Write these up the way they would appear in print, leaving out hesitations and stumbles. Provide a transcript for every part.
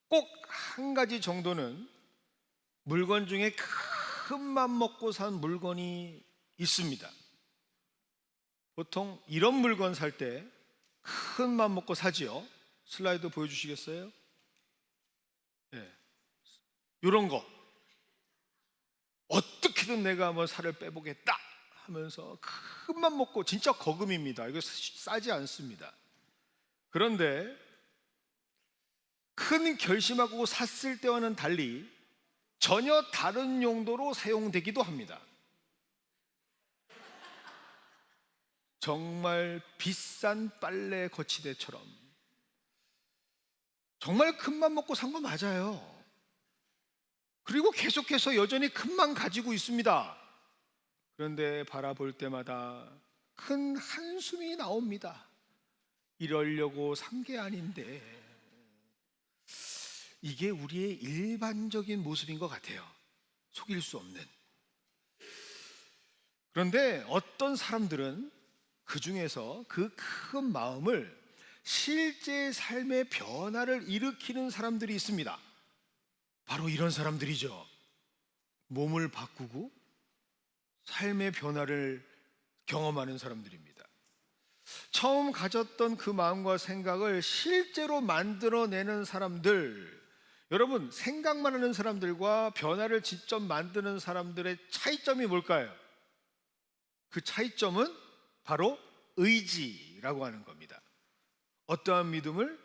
꼭 한 가지 정도는 물건 중에 큰 맘 먹고 산 물건이 있습니다. 보통 이런 물건 살 때 큰 맘 먹고 사지요. 슬라이드 보여주시겠어요? 예, 이런 거 어떻게든 내가 한번 살을 빼보겠다 하면서 큰 맘 먹고, 진짜 거금입니다. 이거 싸지 않습니다. 그런데 큰 결심하고 샀을 때와는 달리 전혀 다른 용도로 사용되기도 합니다. 정말 비싼 빨래 거치대처럼 정말 큰맘 먹고 산 거 맞아요. 그리고 계속해서 여전히 큰맘 가지고 있습니다. 그런데 바라볼 때마다 큰 한숨이 나옵니다. 이러려고 산 게 아닌데. 이게 우리의 일반적인 모습인 것 같아요. 속일 수 없는. 그런데 어떤 사람들은 그 중에서 그 큰 마음을 실제 삶의 변화를 일으키는 사람들이 있습니다. 바로 이런 사람들이죠. 몸을 바꾸고 삶의 변화를 경험하는 사람들입니다. 처음 가졌던 그 마음과 생각을 실제로 만들어내는 사람들, 여러분, 생각만 하는 사람들과 변화를 직접 만드는 사람들의 차이점이 뭘까요? 그 차이점은 바로 의지라고 하는 겁니다. 어떠한 믿음을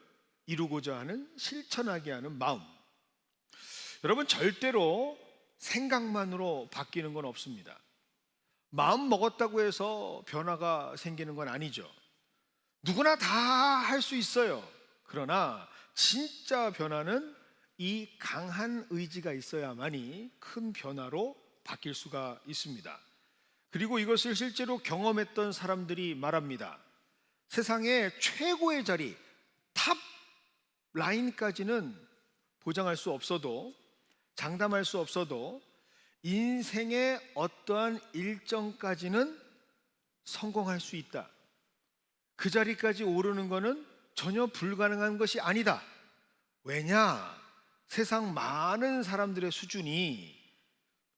이루고자 하는, 실천하게 하는 마음. 여러분, 절대로 생각만으로 바뀌는 건 없습니다. 마음 먹었다고 해서 변화가 생기는 건 아니죠. 누구나 다 할 수 있어요. 그러나 진짜 변화는 이 강한 의지가 있어야만이 큰 변화로 바뀔 수가 있습니다. 그리고 이것을 실제로 경험했던 사람들이 말합니다. 세상의 최고의 자리, 탑 라인까지는 보장할 수 없어도, 장담할 수 없어도 인생의 어떠한 일정까지는 성공할 수 있다. 그 자리까지 오르는 것은 전혀 불가능한 것이 아니다. 왜냐? 세상 많은 사람들의 수준이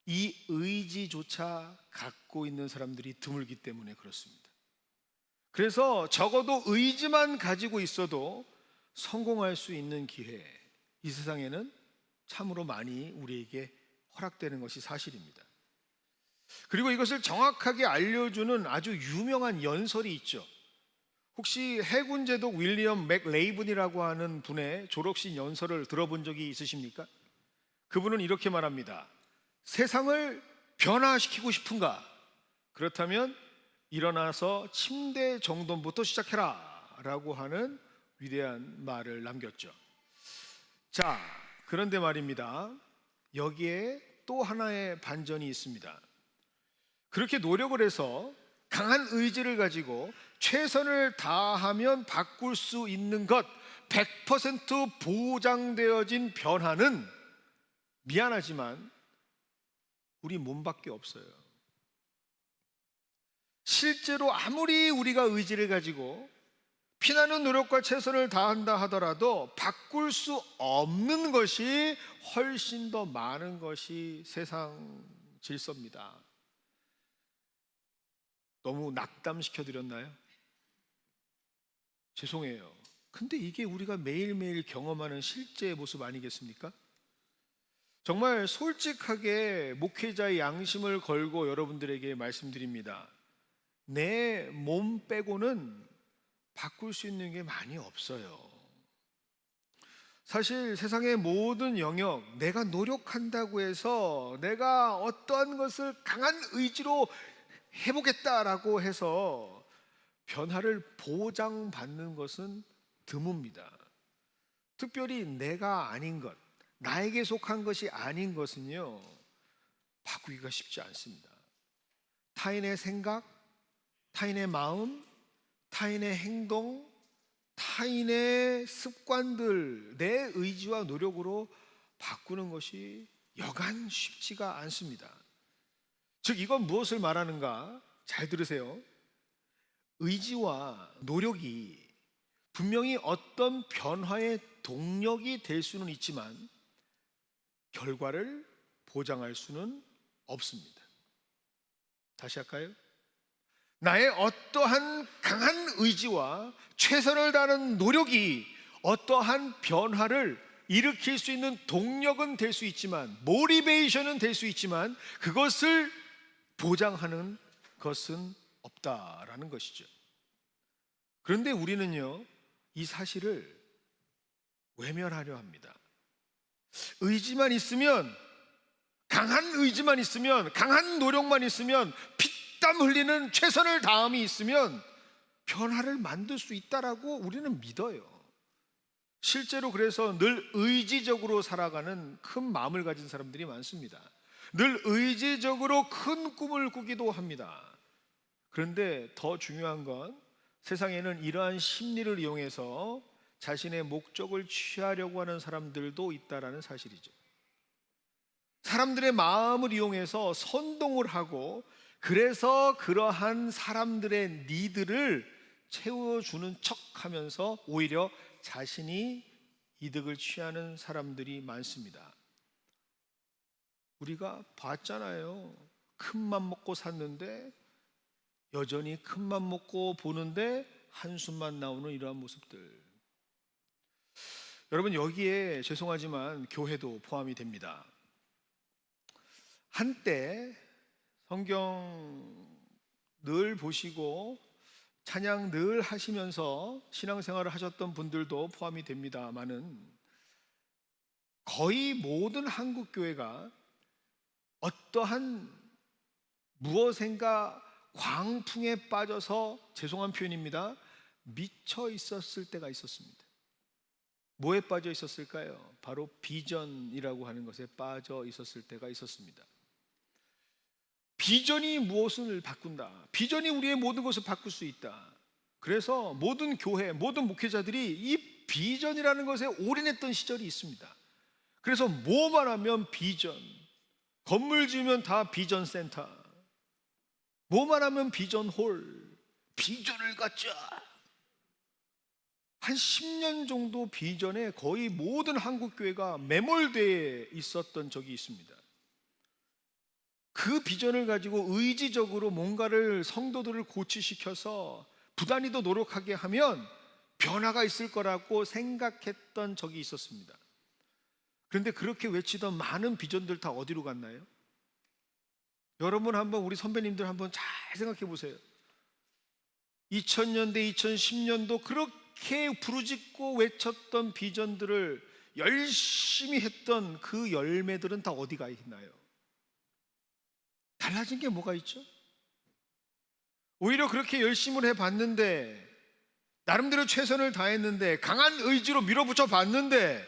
이 의지조차 갖고 있는 사람들이 드물기 때문에 그렇습니다. 그래서 적어도 의지만 가지고 있어도 성공할 수 있는 기회, 이 세상에는 참으로 많이 우리에게 허락되는 것이 사실입니다. 그리고 이것을 정확하게 알려주는 아주 유명한 연설이 있죠. 혹시 해군 제독 윌리엄 맥레이븐이라고 하는 분의 졸업식 연설을 들어본 적이 있으십니까? 그분은 이렇게 말합니다. 세상을 변화시키고 싶은가? 그렇다면 일어나서 침대 정돈부터 시작해라 라고 하는 위대한 말을 남겼죠. 자, 그런데 말입니다. 여기에 또 하나의 반전이 있습니다. 그렇게 노력을 해서 강한 의지를 가지고 최선을 다하면 바꿀 수 있는 것, 100% 보장되어진 변화는 미안하지만 우리 몸밖에 없어요. 실제로 아무리 우리가 의지를 가지고 피나는 노력과 최선을 다한다 하더라도 바꿀 수 없는 것이 훨씬 더 많은 것이 세상 질서입니다. 너무 낙담시켜드렸나요? 죄송해요. 근데 이게 우리가 매일매일 경험하는 실제의 모습 아니겠습니까? 정말 솔직하게 목회자의 양심을 걸고 여러분들에게 말씀드립니다. 내 몸 빼고는 바꿀 수 있는 게 많이 없어요. 사실 세상의 모든 영역, 내가 노력한다고 해서 내가 어떠한 것을 강한 의지로 해보겠다라고 해서 변화를 보장받는 것은 드뭅니다. 특별히 내가 아닌 것, 나에게 속한 것이 아닌 것은요, 바꾸기가 쉽지 않습니다. 타인의 생각, 타인의 마음, 타인의 행동, 타인의 습관들, 내 의지와 노력으로 바꾸는 것이 여간 쉽지가 않습니다. 즉, 이건 무엇을 말하는가? 잘 들으세요. 의지와 노력이 분명히 어떤 변화의 동력이 될 수는 있지만 결과를 보장할 수는 없습니다. 다시 할까요? 나의 어떠한 강한 의지와 최선을 다하는 노력이 어떠한 변화를 일으킬 수 있는 동력은 될 수 있지만, 모티베이션은 될 수 있지만, 그것을 보장하는 것은 없다라는 것이죠. 그런데 우리는요, 이 사실을 외면하려 합니다. 의지만 있으면, 강한 의지만 있으면, 강한 노력만 있으면, 피땀 흘리는 최선을 다함이 있으면 변화를 만들 수 있다라고 우리는 믿어요. 실제로 그래서 늘 의지적으로 살아가는 큰 마음을 가진 사람들이 많습니다. 늘 의지적으로 큰 꿈을 꾸기도 합니다. 그런데 더 중요한 건 세상에는 이러한 심리를 이용해서 자신의 목적을 취하려고 하는 사람들도 있다라는 사실이죠. 사람들의 마음을 이용해서 선동을 하고, 그래서 그러한 사람들의 니드를 채워주는 척 하면서 오히려 자신이 이득을 취하는 사람들이 많습니다. 우리가 봤잖아요. 큰맘 먹고 샀는데 여전히 큰맘 먹고 보는데 한숨만 나오는 이러한 모습들. 여러분, 여기에 죄송하지만 교회도 포함이 됩니다. 한때 성경 늘 보시고 찬양 늘 하시면서 신앙생활을 하셨던 분들도 포함이 됩니다마는, 거의 모든 한국 교회가 어떠한 무엇인가 광풍에 빠져서, 죄송한 표현입니다, 미쳐 있었을 때가 있었습니다. 뭐에 빠져 있었을까요? 바로 비전이라고 하는 것에 빠져 있었을 때가 있었습니다. 비전이 무엇을 바꾼다. 비전이 우리의 모든 것을 바꿀 수 있다. 그래서 모든 교회, 모든 목회자들이 이 비전이라는 것에 올인했던 시절이 있습니다. 그래서 뭐만 하면 비전, 건물 지으면 다 비전 센터, 뭐만 하면 비전 홀, 비전을 갖자. 한 10년 정도 비전에 거의 모든 한국 교회가 매몰되어 있었던 적이 있습니다. 그 비전을 가지고 의지적으로 뭔가를 성도들을 고치시켜서 부단히도 노력하게 하면 변화가 있을 거라고 생각했던 적이 있었습니다. 그런데 그렇게 외치던 많은 비전들 다 어디로 갔나요? 여러분 한번, 우리 선배님들 한번 잘 생각해 보세요. 2000년대, 2010년도 그렇게 부르짖고 외쳤던 비전들을 열심히 했던 그 열매들은 다 어디가 있나요? 달라진 게 뭐가 있죠? 오히려 그렇게 열심을 해봤는데, 나름대로 최선을 다했는데, 강한 의지로 밀어붙여 봤는데,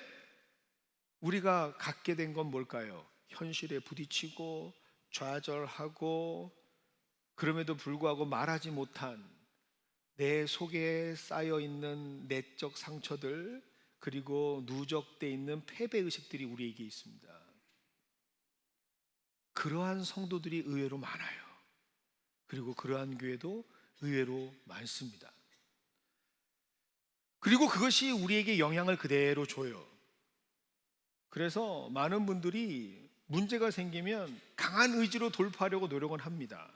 우리가 갖게 된 건 뭘까요? 현실에 부딪히고 좌절하고, 그럼에도 불구하고 말하지 못한 내 속에 쌓여있는 내적 상처들, 그리고 누적되어 있는 패배의식들이 우리에게 있습니다. 그러한 성도들이 의외로 많아요. 그리고 그러한 교회도 의외로 많습니다. 그리고 그것이 우리에게 영향을 그대로 줘요. 그래서 많은 분들이 문제가 생기면 강한 의지로 돌파하려고 노력은 합니다.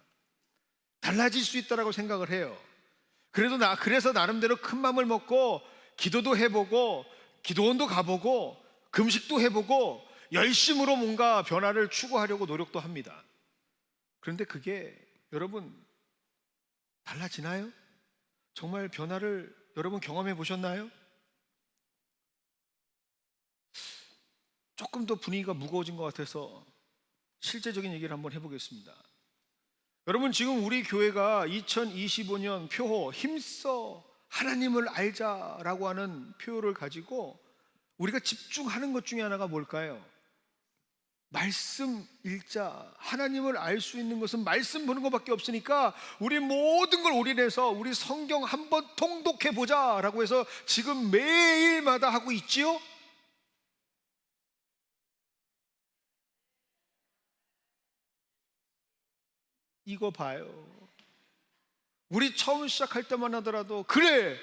달라질 수 있다고 생각을 해요. 그래서 나름대로 큰 맘을 먹고 기도도 해보고 기도원도 가보고 금식도 해보고 열심으로 뭔가 변화를 추구하려고 노력도 합니다. 그런데 그게 여러분 달라지나요? 정말 변화를 여러분 경험해 보셨나요? 조금 더 분위기가 무거워진 것 같아서 실제적인 얘기를 한번 해보겠습니다. 여러분, 지금 우리 교회가 2025년 표호 힘써 하나님을 알자라고 하는 표어를 가지고 우리가 집중하는 것 중에 하나가 뭘까요? 말씀 읽자. 하나님을 알 수 있는 것은 말씀 보는 것밖에 없으니까 우리 모든 걸 올인해서 우리 성경 한번 통독해 보자 라고 해서 지금 매일마다 하고 있지요? 이거 봐요. 우리 처음 시작할 때만 하더라도 그래,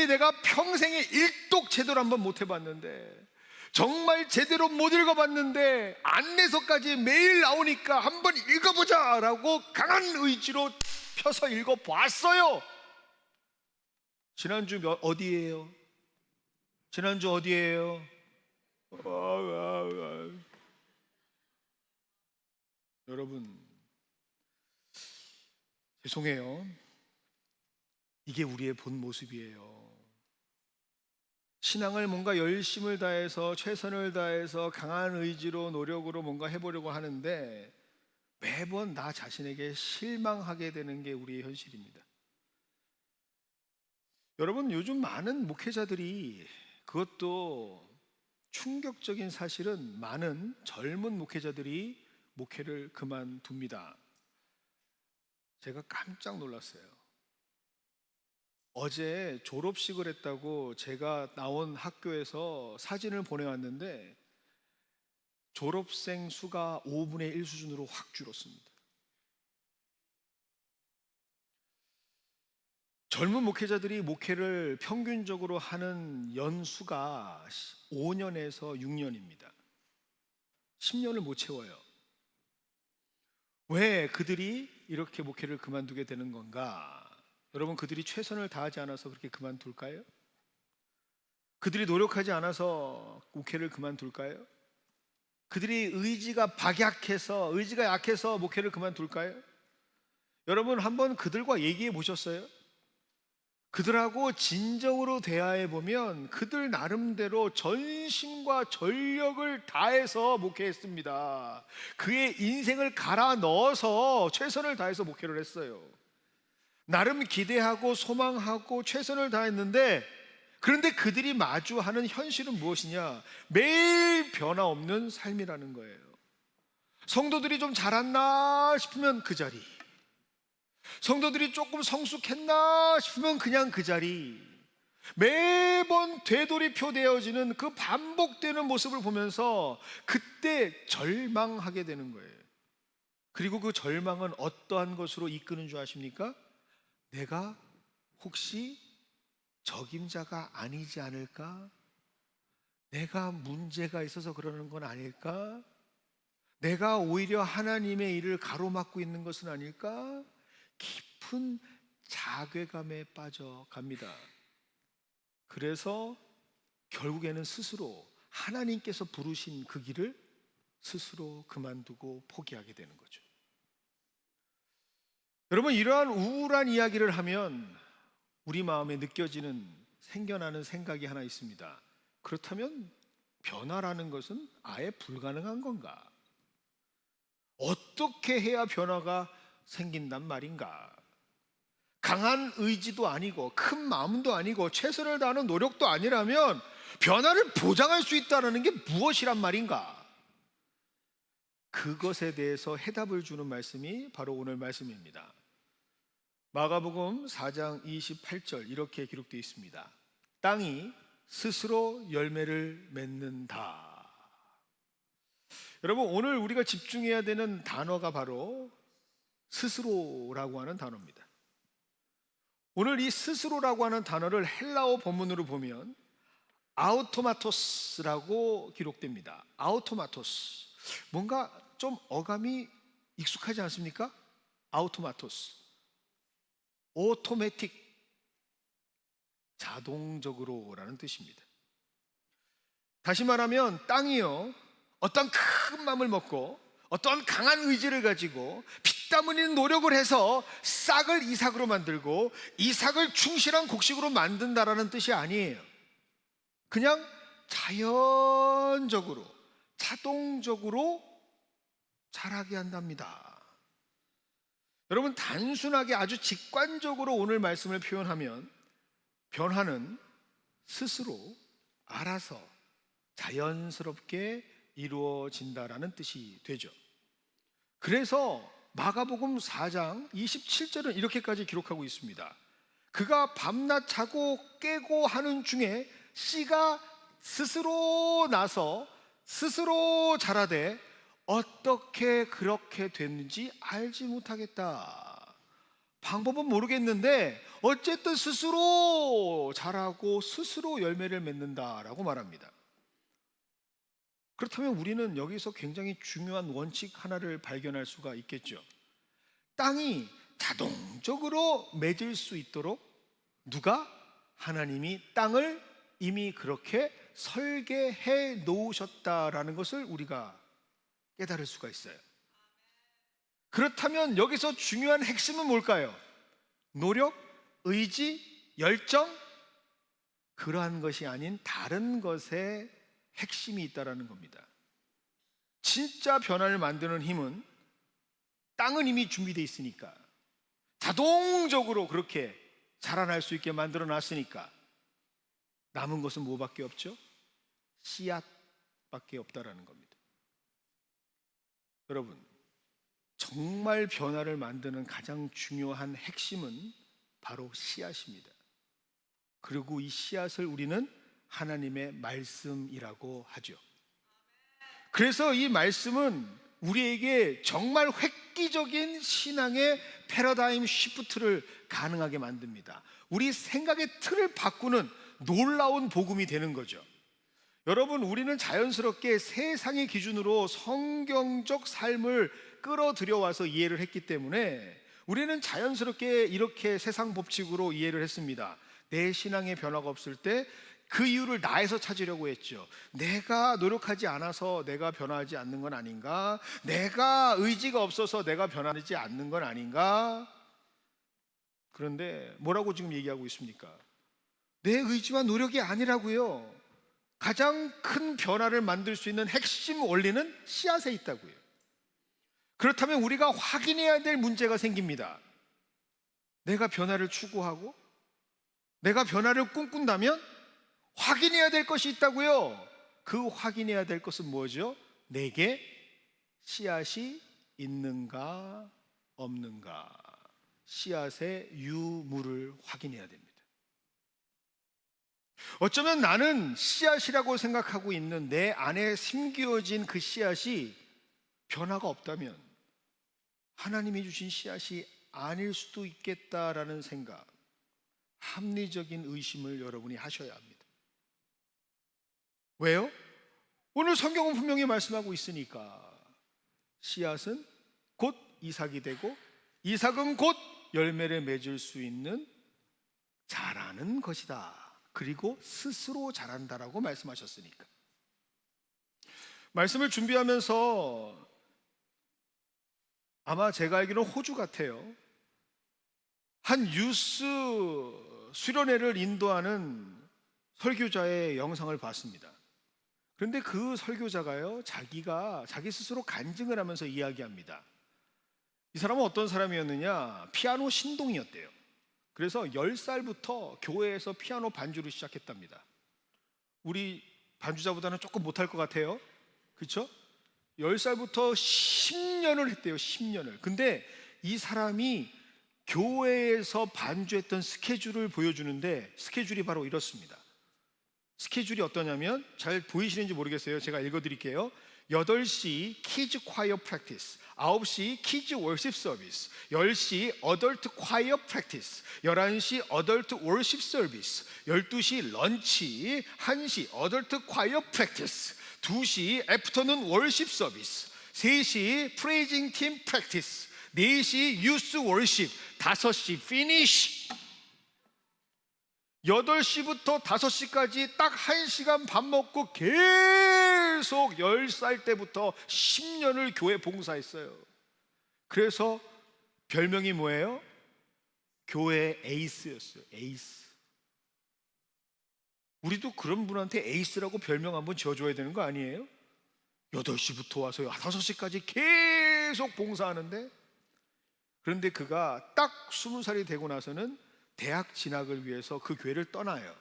내가 평생에 일독 제대로 한번 못 해봤는데, 정말 제대로 못 읽어봤는데 안내서까지 매일 나오니까 한번 읽어보자 라고 강한 의지로 펴서 읽어봤어요. 지난주 어디예요? 지난주 어디예요? 여러분, 죄송해요. 이게 우리의 본 모습이에요. 신앙을 뭔가 열심을 다해서 최선을 다해서 강한 의지로 노력으로 뭔가 해보려고 하는데 매번 나 자신에게 실망하게 되는 게 우리의 현실입니다. 여러분, 요즘 많은 목회자들이, 그것도 충격적인 사실은 많은 젊은 목회자들이 목회를 그만둡니다. 제가 깜짝 놀랐어요. 어제 졸업식을 했다고 제가 나온 학교에서 사진을 보내왔는데 졸업생 수가 5분의 1 수준으로 확 줄었습니다. 젊은 목회자들이 목회를 평균적으로 하는 연수가 5년에서 6년입니다. 10년을 못 채워요. 왜 그들이 이렇게 목회를 그만두게 되는 건가? 여러분, 그들이 최선을 다하지 않아서 그렇게 그만둘까요? 그들이 노력하지 않아서 목회를 그만둘까요? 그들이 의지가 약해서 목회를 그만둘까요? 여러분, 한번 그들과 얘기해 보셨어요? 그들하고 진정으로 대화해 보면 그들 나름대로 전심과 전력을 다해서 목회했습니다. 그의 인생을 갈아 넣어서 최선을 다해서 목회를 했어요. 나름 기대하고 소망하고 최선을 다했는데, 그런데 그들이 마주하는 현실은 무엇이냐? 매일 변화 없는 삶이라는 거예요. 성도들이 좀 자랐나 싶으면 그 자리, 성도들이 조금 성숙했나 싶으면 그냥 그 자리, 매번 되돌이표되어지는 그 반복되는 모습을 보면서 그때 절망하게 되는 거예요. 그리고 그 절망은 어떠한 것으로 이끄는 줄 아십니까? 내가 혹시 적임자가 아니지 않을까? 내가 문제가 있어서 그러는 건 아닐까? 내가 오히려 하나님의 일을 가로막고 있는 것은 아닐까? 깊은 자괴감에 빠져갑니다. 그래서 결국에는 스스로 하나님께서 부르신 그 길을 스스로 그만두고 포기하게 되는 거죠. 여러분, 이러한 우울한 이야기를 하면 우리 마음에 생겨나는 생각이 하나 있습니다. 그렇다면 변화라는 것은 아예 불가능한 건가? 어떻게 해야 변화가 생긴단 말인가? 강한 의지도 아니고 큰 마음도 아니고 최선을 다하는 노력도 아니라면 변화를 보장할 수 있다는 게 무엇이란 말인가? 그것에 대해서 해답을 주는 말씀이 바로 오늘 말씀입니다. 마가복음 4장 28절 이렇게 기록되어 있습니다. 땅이 스스로 열매를 맺는다. 여러분, 오늘 우리가 집중해야 되는 단어가 바로 스스로라고 하는 단어입니다. 오늘 이 스스로라고 하는 단어를 헬라어 본문으로 보면 아우토마토스라고 기록됩니다. 아우토마토스, 뭔가 좀 어감이 익숙하지 않습니까? 아우토마토스, 오토매틱, 자동적으로라는 뜻입니다. 다시 말하면 땅이요, 어떤 큰 마음을 먹고 어떤 강한 의지를 가지고 피땀 흘리는 노력을 해서 싹을 이삭으로 만들고 이삭을 충실한 곡식으로 만든다라는 뜻이 아니에요. 그냥 자연적으로, 자동적으로 자라게 한답니다. 여러분, 단순하게 아주 직관적으로 오늘 말씀을 표현하면 변화는 스스로 알아서 자연스럽게 이루어진다라는 뜻이 되죠. 그래서 마가복음 4장 27절은 이렇게까지 기록하고 있습니다. 그가 밤낮 자고 깨고 하는 중에 씨가 스스로 나서 스스로 자라되 어떻게 그렇게 됐는지 알지 못하겠다. 방법은 모르겠는데 어쨌든 스스로 자라고 스스로 열매를 맺는다라고 말합니다. 그렇다면 우리는 여기서 굉장히 중요한 원칙 하나를 발견할 수가 있겠죠. 땅이 자동적으로 맺을 수 있도록 누가? 하나님이 땅을 이미 그렇게 설계해 놓으셨다라는 것을 우리가 깨달을 수가 있어요. 그렇다면 여기서 중요한 핵심은 뭘까요? 노력, 의지, 열정? 그러한 것이 아닌 다른 것에 핵심이 있다라는 겁니다. 진짜 변화를 만드는 힘은 땅은 이미 준비되어 있으니까, 자동적으로 그렇게 자라날 수 있게 만들어 놨으니까 남은 것은 뭐밖에 없죠? 씨앗밖에 없다라는 겁니다. 여러분, 정말 변화를 만드는 가장 중요한 핵심은 바로 씨앗입니다. 그리고 이 씨앗을 우리는 하나님의 말씀이라고 하죠. 그래서 이 말씀은 우리에게 정말 획기적인 신앙의 패러다임 시프트를 가능하게 만듭니다. 우리 생각의 틀을 바꾸는 놀라운 복음이 되는 거죠. 여러분, 우리는 자연스럽게 세상의 기준으로 성경적 삶을 끌어들여 와서 이해를 했기 때문에 우리는 자연스럽게 이렇게 세상 법칙으로 이해를 했습니다. 내 신앙의 변화가 없을 때 그 이유를 나에서 찾으려고 했죠. 내가 노력하지 않아서 내가 변하지 않는 건 아닌가? 내가 의지가 없어서 내가 변하지 않는 건 아닌가? 그런데 뭐라고 지금 얘기하고 있습니까? 내 의지와 노력이 아니라고요. 가장 큰 변화를 만들 수 있는 핵심 원리는 씨앗에 있다고요. 그렇다면 우리가 확인해야 될 문제가 생깁니다. 내가 변화를 추구하고 내가 변화를 꿈꾼다면 확인해야 될 것이 있다고요. 그 확인해야 될 것은 뭐죠? 내게 씨앗이 있는가 없는가, 씨앗의 유무를 확인해야 됩니다. 어쩌면 나는 씨앗이라고 생각하고 있는 내 안에 심겨진 그 씨앗이 변화가 없다면 하나님이 주신 씨앗이 아닐 수도 있겠다라는 생각, 합리적인 의심을 여러분이 하셔야 합니다. 왜요? 오늘 성경은 분명히 말씀하고 있으니까. 씨앗은 곧 이삭이 되고 이삭은 곧 열매를 맺을 수 있는 자라는 것이다. 그리고 스스로 자란다라고 말씀하셨으니까. 말씀을 준비하면서 아마 제가 알기로는 호주 같아요. 한 유스 수련회를 인도하는 설교자의 영상을 봤습니다. 그런데 그 설교자가요, 자기 스스로 간증을 하면서 이야기합니다. 이 사람은 어떤 사람이었느냐? 피아노 신동이었대요. 그래서 10살부터 교회에서 피아노 반주를 시작했답니다. 우리 반주자보다는 조금 못할 것 같아요. 그렇죠? 10살부터 10년을 했대요. 10년을. 근데 이 사람이 교회에서 반주했던 스케줄을 보여주는데, 스케줄이 바로 이렇습니다. 스케줄이 어떠냐면, 잘 보이시는지 모르겠어요. 제가 읽어드릴게요. 8시 키즈 콰이어 프랙티스, 9시 키즈 월십 서비스, 10시 어덜트 콰이어 프랙티스, 11시 어덜트 월십 서비스, 12시 런치, 1시 어덜트 콰이어 프랙티스, 2시 애프터눈 월십 서비스, 3시 프레이징 팀 프랙티스, 4시 유스 월십, 5시 피니쉬. 8시부터 5시까지 딱 1시간 밥 먹고 계속 10살 때부터 10년을 교회 봉사했어요. 그래서 별명이 뭐예요? 교회 에이스였어요. 에이스. 우리도 그런 분한테 에이스라고 별명 한번 지어줘야 되는 거 아니에요? 8시부터 와서 5시까지 계속 봉사하는데, 그런데 그가 딱 20살이 되고 나서는 대학 진학을 위해서 그 교회를 떠나요.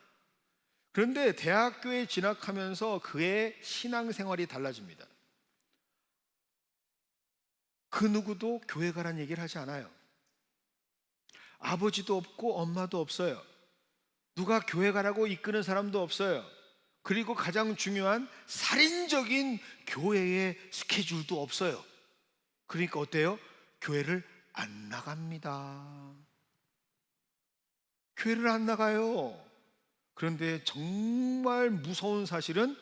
그런데 대학교에 진학하면서 그의 신앙생활이 달라집니다. 그 누구도 교회 가란 얘기를 하지 않아요. 아버지도 없고 엄마도 없어요. 누가 교회 가라고 이끄는 사람도 없어요. 그리고 가장 중요한 살인적인 교회의 스케줄도 없어요. 그러니까 어때요? 교회를 안 나갑니다. 교회를 안 나가요. 그런데 정말 무서운 사실은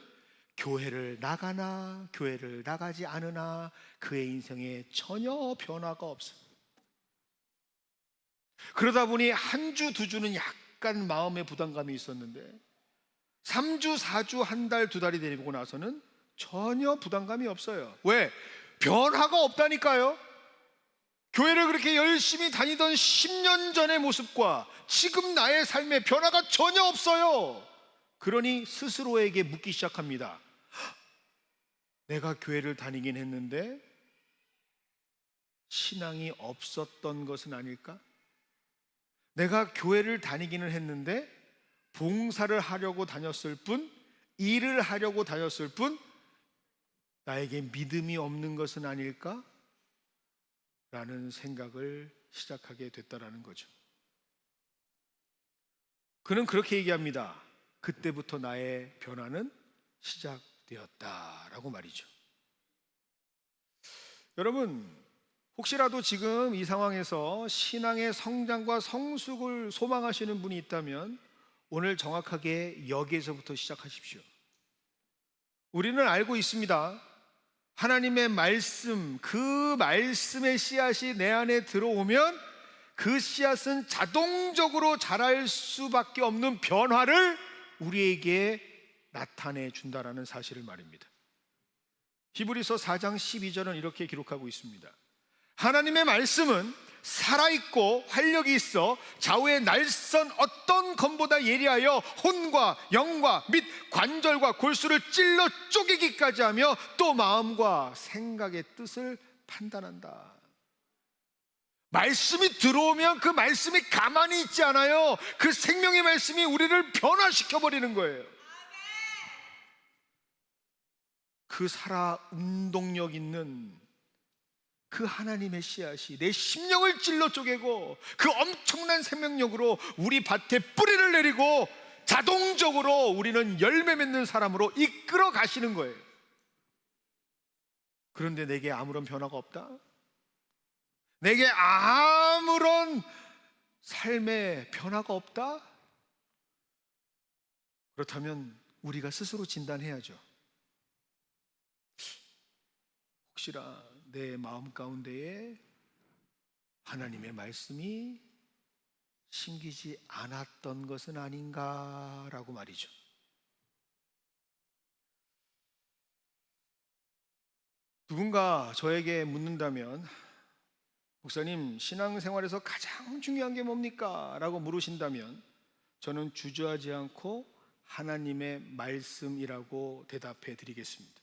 교회를 나가나 교회를 나가지 않으나 그의 인생에 전혀 변화가 없어요. 그러다 보니 한 주, 두 주는 약간 마음의 부담감이 있었는데 3주, 4주, 한 달, 두 달이 되고 나서는 전혀 부담감이 없어요. 왜? 변화가 없다니까요. 교회를 그렇게 열심히 다니던 10년 전의 모습과 지금 나의 삶에 변화가 전혀 없어요. 그러니 스스로에게 묻기 시작합니다. 내가 교회를 다니긴 했는데 신앙이 없었던 것은 아닐까? 내가 교회를 다니기는 했는데 봉사를 하려고 다녔을 뿐, 일을 하려고 다녔을 뿐 나에게 믿음이 없는 것은 아닐까? 라는 생각을 시작하게 됐다라는 거죠. 그는 그렇게 얘기합니다. 그때부터 나의 변화는 시작되었다라고 말이죠. 여러분, 혹시라도 지금 이 상황에서 신앙의 성장과 성숙을 소망하시는 분이 있다면 오늘 정확하게 여기에서부터 시작하십시오. 우리는 알고 있습니다. 하나님의 말씀, 그 말씀의 씨앗이 내 안에 들어오면 그 씨앗은 자동적으로 자랄 수밖에 없는 변화를 우리에게 나타내 준다라는 사실을 말입니다. 히브리서 4장 12절은 이렇게 기록하고 있습니다. 하나님의 말씀은 살아있고 활력이 있어 좌우의 날선 어떤 검보다 예리하여 혼과 영과 및 관절과 골수를 찔러 쪼개기까지 하며 또 마음과 생각의 뜻을 판단한다. 말씀이 들어오면 그 말씀이 가만히 있지 않아요. 그 생명의 말씀이 우리를 변화시켜버리는 거예요. 그 살아 운동력 있는 그 하나님의 씨앗이 내 심령을 찔러 쪼개고 그 엄청난 생명력으로 우리 밭에 뿌리를 내리고 자동적으로 우리는 열매 맺는 사람으로 이끌어 가시는 거예요. 그런데 내게 아무런 변화가 없다? 내게 아무런 삶의 변화가 없다? 그렇다면 우리가 스스로 진단해야죠. 혹시나 내 마음 가운데에 하나님의 말씀이 심기지 않았던 것은 아닌가라고 말이죠. 누군가 저에게 묻는다면 목사님, 신앙생활에서 가장 중요한 게 뭡니까? 라고 물으신다면 저는 주저하지 않고 하나님의 말씀이라고 대답해 드리겠습니다.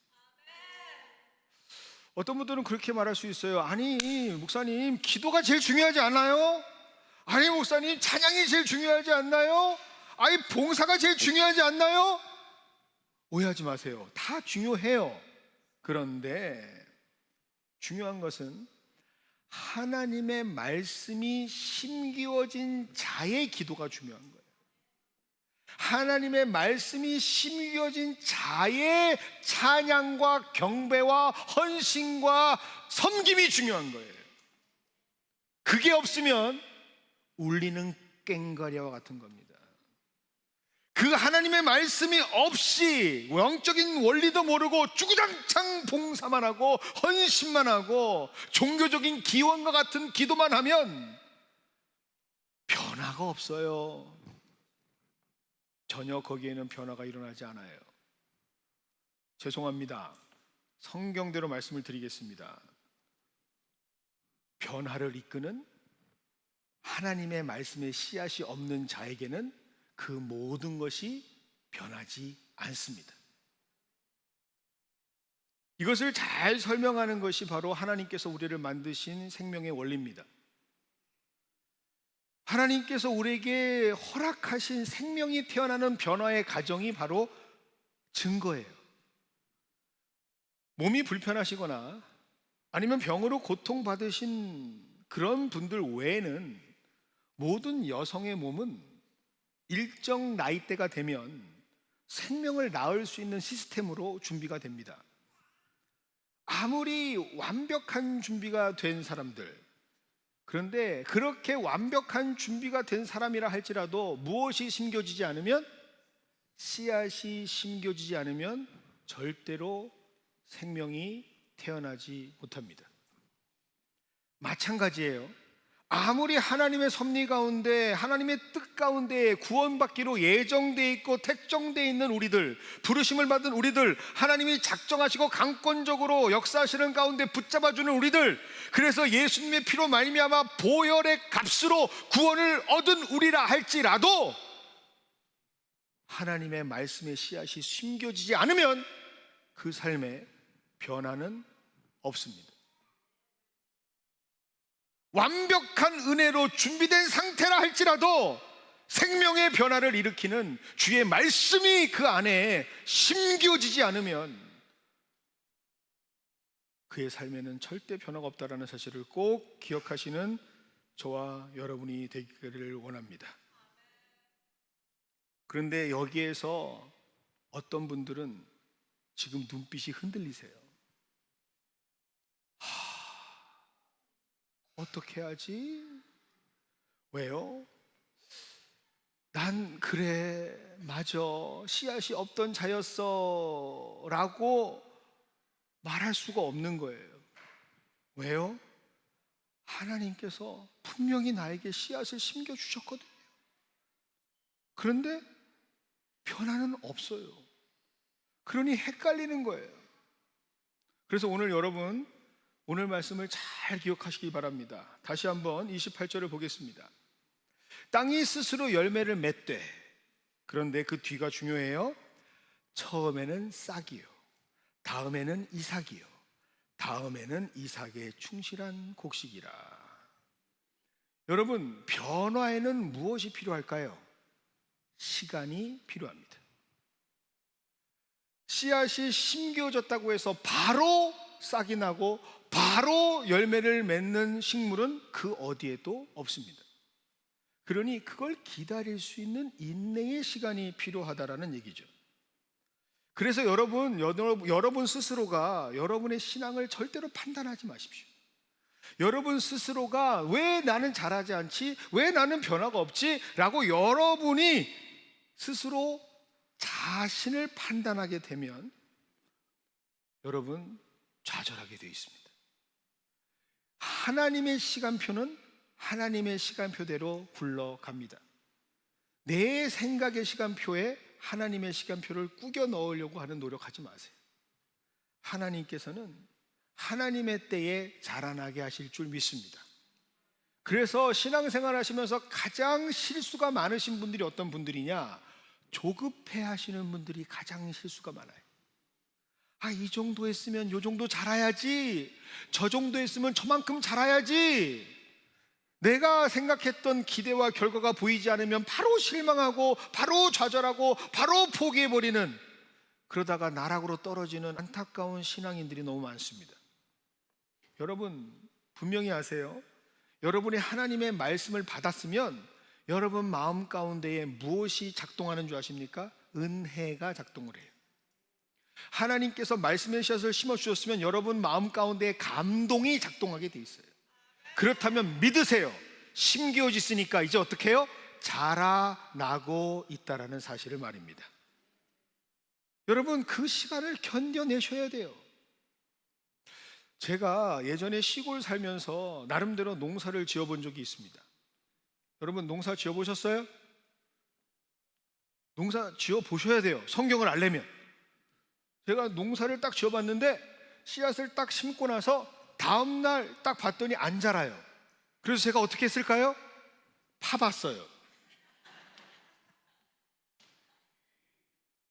어떤 분들은 그렇게 말할 수 있어요. 아니 목사님, 기도가 제일 중요하지 않나요? 아니 목사님, 찬양이 제일 중요하지 않나요? 아니 봉사가 제일 중요하지 않나요? 오해하지 마세요. 다 중요해요. 그런데 중요한 것은 하나님의 말씀이 심기워진 자의 기도가 중요한 거예요. 하나님의 말씀이 심겨진 자의 찬양과 경배와 헌신과 섬김이 중요한 거예요. 그게 없으면 울리는 꽹과리와 같은 겁니다. 그 하나님의 말씀이 없이 영적인 원리도 모르고 주구장창 봉사만 하고 헌신만 하고 종교적인 기원과 같은 기도만 하면 변화가 없어요. 전혀 거기에는 변화가 일어나지 않아요. 죄송합니다. 성경대로 말씀을 드리겠습니다. 변화를 이끄는 하나님의 말씀의 씨앗이 없는 자에게는 그 모든 것이 변하지 않습니다. 이것을 잘 설명하는 것이 바로 하나님께서 우리를 만드신 생명의 원리입니다. 하나님께서 우리에게 허락하신 생명이 태어나는 변화의 과정이 바로 증거예요. 몸이 불편하시거나 아니면 병으로 고통받으신 그런 분들 외에는 모든 여성의 몸은 일정 나이대가 되면 생명을 낳을 수 있는 시스템으로 준비가 됩니다. 아무리 완벽한 준비가 된 사람들, 그런데 그렇게 완벽한 준비가 된 사람이라 할지라도 무엇이 심겨지지 않으면, 씨앗이 심겨지지 않으면 절대로 생명이 태어나지 못합니다. 마찬가지예요. 아무리 하나님의 섭리 가운데, 하나님의 뜻 가운데 구원받기로 예정되어 있고 택정되어 있는 우리들, 부르심을 받은 우리들, 하나님이 작정하시고 강권적으로 역사하시는 가운데 붙잡아주는 우리들, 그래서 예수님의 피로 말미암아 보혈의 값으로 구원을 얻은 우리라 할지라도 하나님의 말씀의 씨앗이 심겨지지 않으면 그 삶에 변화는 없습니다. 완벽한 은혜로 준비된 상태라 할지라도 생명의 변화를 일으키는 주의 말씀이 그 안에 심겨지지 않으면 그의 삶에는 절대 변화가 없다는 사실을 꼭 기억하시는 저와 여러분이 되기를 원합니다. 그런데 여기에서 어떤 분들은 지금 눈빛이 흔들리세요. 어떻게 하지? 왜요? 난 그래, 맞아, 씨앗이 없던 자였어 라고 말할 수가 없는 거예요. 왜요? 하나님께서 분명히 나에게 씨앗을 심겨주셨거든요. 그런데 변화는 없어요. 그러니 헷갈리는 거예요. 그래서 오늘 여러분, 오늘 말씀을 잘 기억하시기 바랍니다. 다시 한번 28절을 보겠습니다. 땅이 스스로 열매를 맺되, 그런데 그 뒤가 중요해요. 처음에는 싹이요, 다음에는 이삭이요, 다음에는 이삭의 충실한 곡식이라. 여러분, 변화에는 무엇이 필요할까요? 시간이 필요합니다. 씨앗이 심겨졌다고 해서 바로 싹이 나고 바로 열매를 맺는 식물은 그 어디에도 없습니다. 그러니 그걸 기다릴 수 있는 인내의 시간이 필요하다라는 얘기죠. 그래서 여러분 스스로가 여러분의 신앙을 절대로 판단하지 마십시오. 여러분 스스로가 왜 나는 잘하지 않지? 왜 나는 변화가 없지? 라고 여러분이 스스로 자신을 판단하게 되면 여러분 좌절하게 되어 있습니다. 하나님의 시간표는 하나님의 시간표대로 굴러갑니다. 내 생각의 시간표에 하나님의 시간표를 꾸겨 넣으려고 하는 노력하지 마세요. 하나님께서는 하나님의 때에 자라나게 하실 줄 믿습니다. 그래서 신앙생활 하시면서 가장 실수가 많으신 분들이 어떤 분들이냐? 조급해 하시는 분들이 가장 실수가 많아요. 이 정도 했으면 요 정도 자라야지, 저 정도 했으면 저만큼 자라야지. 내가 생각했던 기대와 결과가 보이지 않으면 바로 실망하고 바로 좌절하고 바로 포기해버리는, 그러다가 나락으로 떨어지는 안타까운 신앙인들이 너무 많습니다. 여러분 분명히 아세요. 여러분이 하나님의 말씀을 받았으면 여러분 마음 가운데에 무엇이 작동하는 줄 아십니까? 은혜가 작동을 해요. 하나님께서 말씀의 씨앗을 심어주셨으면 여러분 마음 가운데 감동이 작동하게 돼 있어요. 그렇다면 믿으세요. 심겨졌으니까 이제 어떻게 해요? 자라나고 있다라는 사실을 말입니다. 여러분 그 시간을 견뎌내셔야 돼요. 제가 예전에 시골 살면서 나름대로 농사를 지어본 적이 있습니다. 여러분 농사 지어보셨어요? 농사 지어보셔야 돼요. 성경을 알려면. 제가 농사를 딱 지어봤는데 씨앗을 딱 심고 나서 다음날 딱 봤더니 안 자라요. 그래서 제가 어떻게 했을까요? 파봤어요.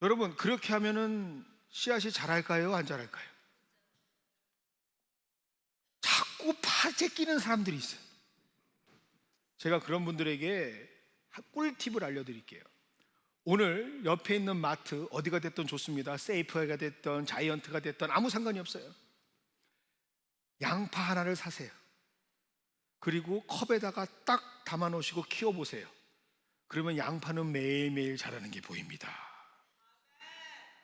여러분 그렇게 하면은 씨앗이 자랄까요? 안 자랄까요? 자꾸 파재 끼는 사람들이 있어요. 제가 그런 분들에게 꿀팁을 알려드릴게요. 오늘 옆에 있는 마트 어디가 됐든 좋습니다. 세이프가 됐든 자이언트가 됐든 아무 상관이 없어요. 양파 하나를 사세요. 그리고 컵에다가 딱 담아 놓으시고 키워보세요. 그러면 양파는 매일매일 자라는 게 보입니다.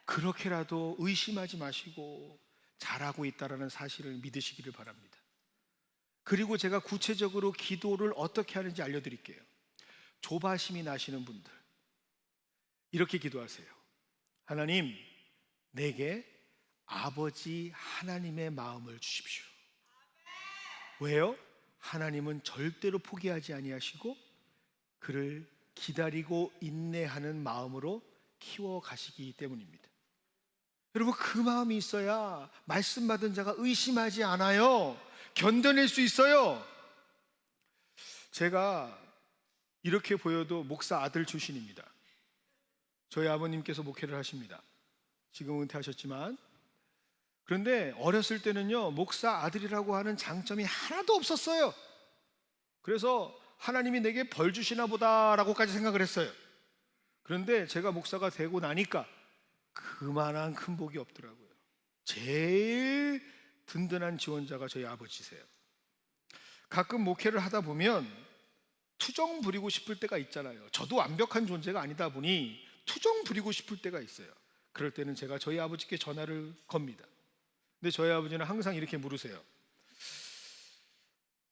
그렇게라도 의심하지 마시고 자라고 있다는 사실을 믿으시기를 바랍니다. 그리고 제가 구체적으로 기도를 어떻게 하는지 알려드릴게요. 조바심이 나시는 분들, 이렇게 기도하세요. 하나님, 내게 아버지 하나님의 마음을 주십시오. 왜요? 하나님은 절대로 포기하지 아니하시고 그를 기다리고 인내하는 마음으로 키워 가시기 때문입니다. 여러분, 그 마음이 있어야 말씀 받은 자가 의심하지 않아요. 견뎌낼 수 있어요. 제가 이렇게 보여도 목사 아들 출신입니다. 저희 아버님께서 목회를 하십니다. 지금 은퇴하셨지만, 그런데 어렸을 때는요, 목사 아들이라고 하는 장점이 하나도 없었어요. 그래서 하나님이 내게 벌 주시나 보다라고까지 생각을 했어요. 그런데 제가 목사가 되고 나니까 그만한 큰 복이 없더라고요. 제일 든든한 지원자가 저희 아버지세요. 가끔 목회를 하다 보면 투정 부리고 싶을 때가 있잖아요. 저도 완벽한 존재가 아니다 보니 투정 부리고 싶을 때가 있어요. 그럴 때는 제가 저희 아버지께 전화를 겁니다. 근데 저희 아버지는 항상 이렇게 물으세요.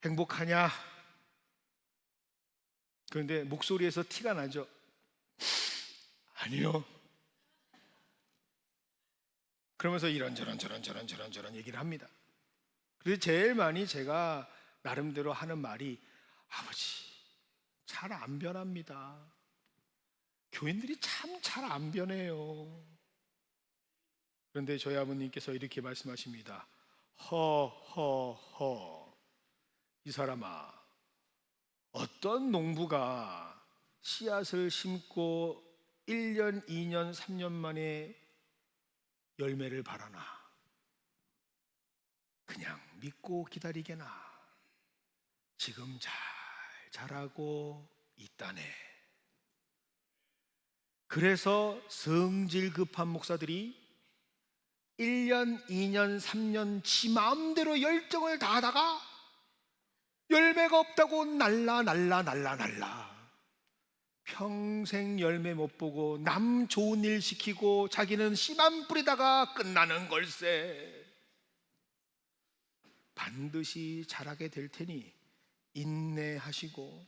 행복하냐? 그런데 목소리에서 티가 나죠. 아니요. 그러면서 이런저런 얘기를 합니다. 그래서 제일 많이 제가 나름대로 하는 말이, 아버지 잘 안 변합니다. 교인들이 참 잘 안 변해요. 그런데 저희 아버님께서 이렇게 말씀하십니다. 허 이 사람아, 어떤 농부가 씨앗을 심고 1년, 2년, 3년 만에 열매를 발하나? 그냥 믿고 기다리게나. 지금 잘 자라고 있다네. 그래서 성질 급한 목사들이 1년, 2년, 3년 지 마음대로 열정을 다하다가 열매가 없다고 날라 평생 열매 못 보고 남 좋은 일 시키고 자기는 씨만 뿌리다가 끝나는 걸세. 반드시 자라게 될 테니 인내하시고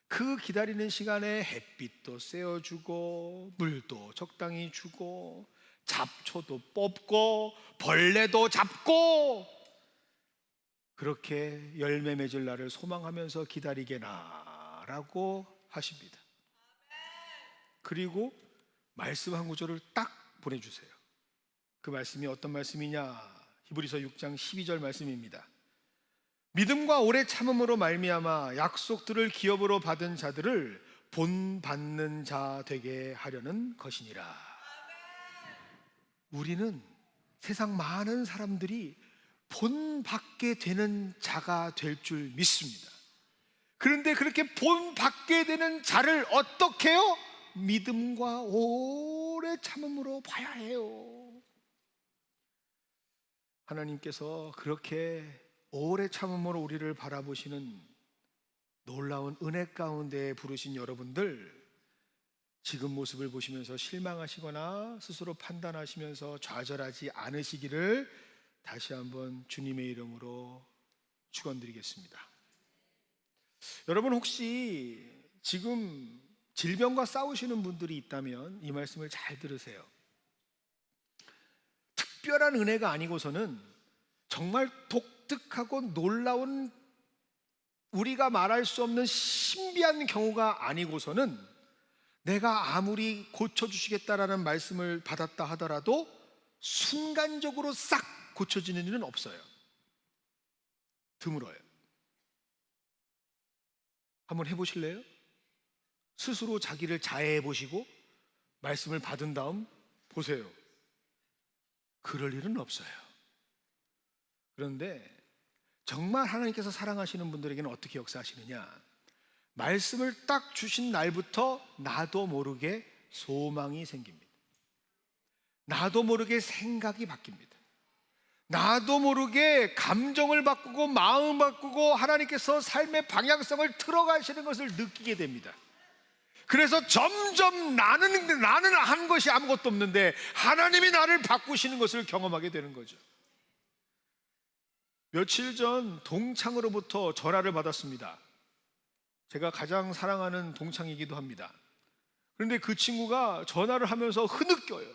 그 기다리는 시간에 햇빛도 쐬어주고 물도 적당히 주고 잡초도 뽑고 벌레도 잡고 그렇게 열매 맺을 날을 소망하면서 기다리게나 라고 하십니다. 그리고 말씀 한 구절을 딱 보내주세요. 그 말씀이 어떤 말씀이냐? 히브리서 6장 12절 말씀입니다. 믿음과 오래 참음으로 말미암아 약속들을 기업으로 받은 자들을 본받는 자 되게 하려는 것이니라. 우리는 세상 많은 사람들이 본받게 되는 자가 될 줄 믿습니다. 그런데 그렇게 본받게 되는 자를 어떻게 해요? 믿음과 오래 참음으로 봐야 해요. 하나님께서 그렇게 오래 참음으로 우리를 바라보시는 놀라운 은혜 가운데 부르신 여러분들, 지금 모습을 보시면서 실망하시거나 스스로 판단하시면서 좌절하지 않으시기를 다시 한번 주님의 이름으로 축원드리겠습니다. 여러분, 혹시 지금 질병과 싸우시는 분들이 있다면 이 말씀을 잘 들으세요. 특별한 은혜가 아니고서는 정말 독특하고 놀라운, 우리가 말할 수 없는 신비한 경우가 아니고서는 내가 아무리 고쳐주시겠다라는 말씀을 받았다 하더라도 순간적으로 싹 고쳐지는 일은 없어요. 드물어요. 한번 해보실래요? 스스로 자기를 자해해 보시고 말씀을 받은 다음 보세요. 그럴 일은 없어요. 그런데 정말 하나님께서 사랑하시는 분들에게는 어떻게 역사하시느냐? 말씀을 딱 주신 날부터 나도 모르게 소망이 생깁니다. 나도 모르게 생각이 바뀝니다. 나도 모르게 감정을 바꾸고 마음 바꾸고 하나님께서 삶의 방향성을 틀어가시는 것을 느끼게 됩니다. 그래서 점점 나는 한 것이 아무것도 없는데 하나님이 나를 바꾸시는 것을 경험하게 되는 거죠. 며칠 전 동창으로부터 전화를 받았습니다. 제가 가장 사랑하는 동창이기도 합니다. 그런데 그 친구가 전화를 하면서 흐느껴요.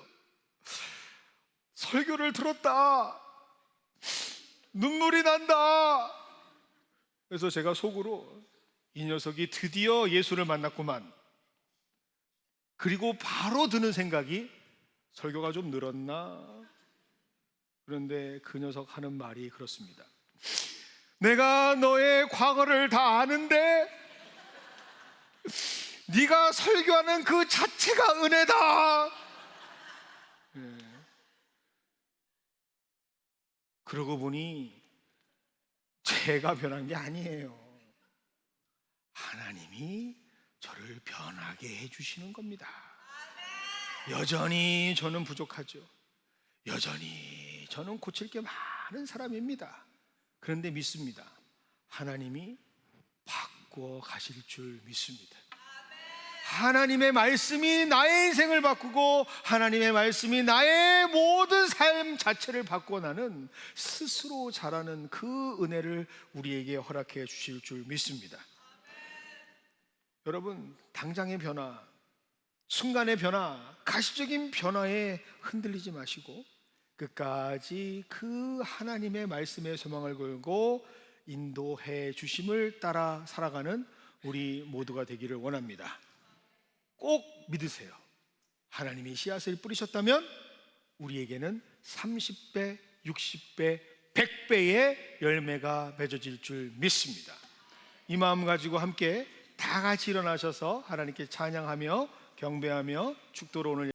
설교를 들었다. 눈물이 난다. 그래서 제가 속으로 이 녀석이 드디어 예수를 만났구만. 그리고 바로 드는 생각이 설교가 좀 늘었나? 그런데 그 녀석 하는 말이 그렇습니다. 내가 너의 과거를 다 아는데 네가 설교하는 그 자체가 은혜다. 그러고 보니 제가 변한 게 아니에요. 하나님이 저를 변하게 해주시는 겁니다. 여전히 저는 부족하죠. 여전히 저는 고칠 게 많은 사람입니다. 그런데 믿습니다. 하나님이 바꾸어 가실 줄 믿습니다. 하나님의 말씀이 나의 인생을 바꾸고 하나님의 말씀이 나의 모든 삶 자체를 바꾸어 나는 스스로 자라는 그 은혜를 우리에게 허락해 주실 줄 믿습니다. 여러분, 당장의 변화, 순간의 변화, 가시적인 변화에 흔들리지 마시고 끝까지 그 하나님의 말씀에 소망을 걸고 인도해 주심을 따라 살아가는 우리 모두가 되기를 원합니다. 꼭 믿으세요. 하나님이 씨앗을 뿌리셨다면 우리에게는 30배, 60배, 100배의 열매가 맺어질 줄 믿습니다. 이 마음 가지고 함께 다 같이 일어나셔서 하나님께 찬양하며 경배하며 축도로 오늘